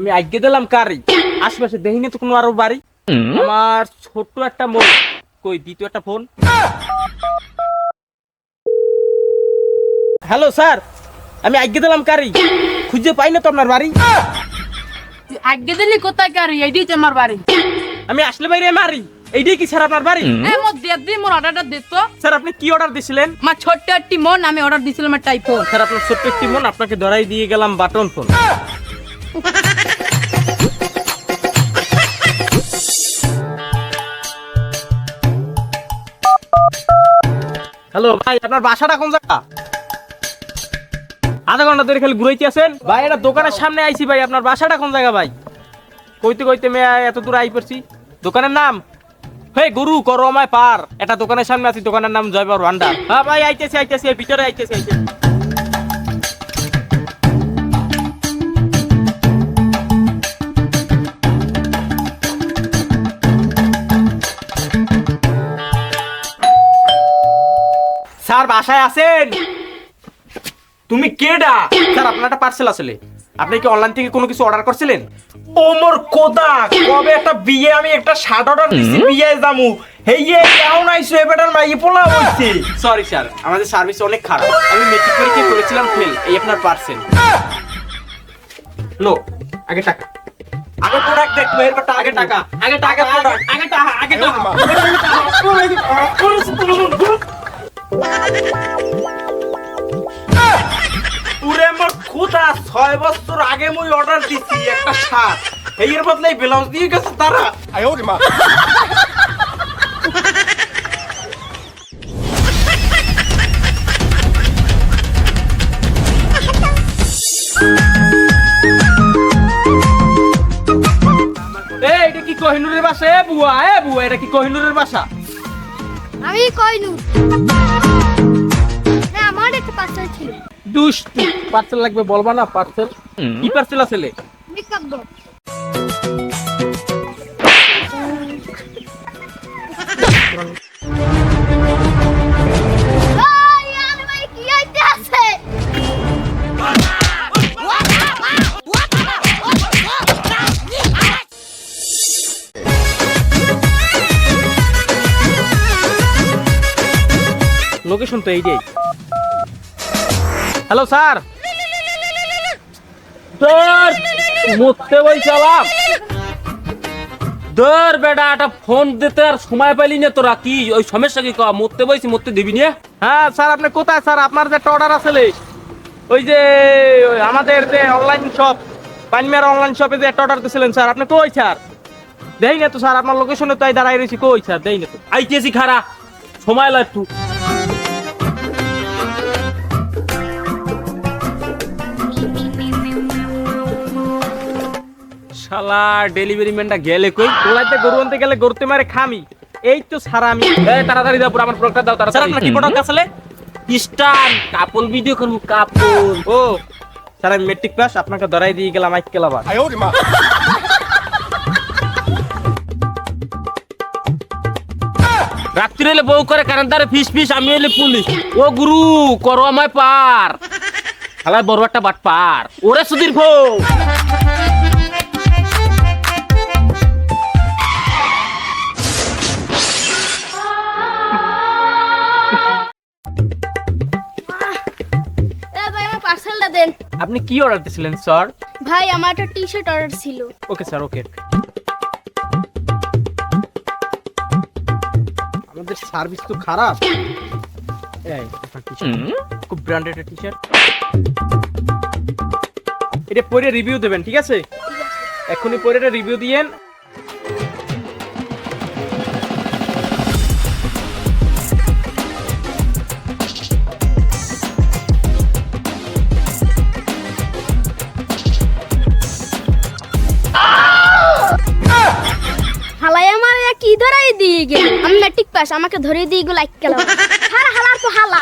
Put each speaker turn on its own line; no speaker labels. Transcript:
আমি আজকে দিলাম কারি, আশেপাশে দেখিনি তো কোনো আরো বাড়ি। আমার ছোট্ট একটা মন, কই দ্বিতীয় একটা ফোন। হ্যালো স্যার, আমি আজকে দিলাম কারি, খুঁজে পাই না তো আপনার বাড়ি।
আগে দিলি কোথায় কারি? এইটাই তো আমার বাড়ি।
আমি আসলে বাইরে মারি, এইটাই কি স্যার আপনার বাড়ি?
মোর দিয়ে দি, মোর অর্ডারটা দে তো।
স্যার আপনি কি অর্ডার দিছিলেন?
আমার ছোট্ট একটি মন, আমি অর্ডার দিছিলাম একটা আইফোন।
স্যার আপনার ছোট্ট একটি মন, আপনাকে ধরাই দিয়ে গেলাম বাটন ফোন। হ্যালো ভাই, আপনার বাসাটা কোন জায়গা? আধা ঘন্টা ধরে খালি ঘুরাইতে আছেন ভাই। এটা দোকানের সামনে আইছি ভাই, আপনার বাসাটা কোন জায়গা ভাই? কইতে কইতে মেয়ে এত দূর আই পড়ছি। দোকানের নাম হে গুরু করো আমায় পার। এটা দোকানের সামনে আছি, দোকানের নাম জয়বার ভান্ডার। হ্যাঁ ভাই আইতেছি আইতেছি, ভিতরে আইতেছি আইতেছি। স্যার বাসায় আছেন? তুমি কেডা? স্যার আপনার একটা পার্সেল আসলে, আপনি কি অনলাইন থেকে কোনো কিছু অর্ডার করছিলেন?
ও মোর কোদা, কবে একটা বিয়ে আমি একটা শার্ট অর্ডার দিছি, বিয়ে যামু হেইয়ে কেমন আইছো এবারের মাই পোলা হইছে।
সরি স্যার, আমাদের সার্ভিস অনেক খারাপ। আমি মেট্রিক পরীক্ষা করেছিলাম ফেল। এই আপনার পার্সেল। নো, আগে টাকা।
আগে প্রোডাক্ট দেখবো, এরপর
আগে টাকা, আগে টাকা, আগে টাকা, আগে টাকা।
পুরে মোর কোদা 6 বছর আগে মুই অর্ডার দিছি একটা শার্ট, এর বদলে ব্লাউজ দিয়ে গেছে তারা।
এই এটা কি কোহিনুরের বাসা? এ বুয়া, এ বুয়া, এটা কি কোহিনুরের বাসা?
আমি কইনু না, আমার একটা পার্সেল ছিল।
দুষ্টু, পার্সেল লাগবে বলবা না? পার্সেল কি পার্সেল আসলে?
Makeup box. ওই আমার কি হইতে আছে?
লোকেশন তো এইটাই। হ্যালো স্যার, স্যার মরতে বলছিলাম। দর বেটা, একটা ফোন দিতে আর সময় পাইলি না তোরা। কি ওই সমস্যা কি? মরতে বলছি, মরতে দিবি না? হ্যাঁ স্যার, আপনি কোথায় স্যার? আপনার যে একটা অর্ডার আসলে, ওই যে আমাদের যে অনলাইন শপ, পানমিয়ার অনলাইন শপে যে একটা অর্ডার দিয়েছিলেন স্যার, আপনি কই স্যার? দেই না তো স্যার, আপনার লোকেশনে তো দাঁড়াই রয়েছি। কই স্যার? দেই না তো। আইতেছি, খারা সময় লাগে একটু। শালা ডেলিভারি ম্যানটা গেলে কই? তোলাইতে গরু আনতে গেলে গরুতে মারে খামি। এই তো স্যার আমি। এই তাড়াতাড়ি দাও, পুরো আমার প্রোডাক্ট দাও তাড়াতাড়ি। স্যার আপনার কি প্রোডাক্ট আসলে? স্টান কাপল ভিডিও করব, কাপল। ও স্যার, আমি মেট্রিক পাস, আপনাকে ধরাই দিয়ে গেলাম আইক কেলাবার। রাত্রি হলে বউ করে কারেন্টারে ফিস ফিস, আমি হলে পুলিশ। ও গুরু করো আমায় পার। শালা বড় একটা বাট পার। ওরে সুধীর বউ।
ভাই আমার পার্সেলটা দেন।
আপনি কি অর্ডার দিয়েছিলেন স্যার?
ভাই আমার একটা টি-শার্ট অর্ডার ছিল।
ওকে স্যার, ওকে। আমাদের সার্ভিস তো খারাপ। এই একটা টি-শার্ট, খুব ব্র্যান্ডেড একটা টি-শার্ট। এটা পরে রিভিউ দেবেন, ঠিক আছে? এখনই পরে এটা রিভিউ দিয়েন।
হালাই আমার কি ধরাই দিয়ে গেল? আমি মেট্রিক পাস, আমাকে ধরে দিয়ে গেল লাইক কেলাম। হালা হালা তো হালা।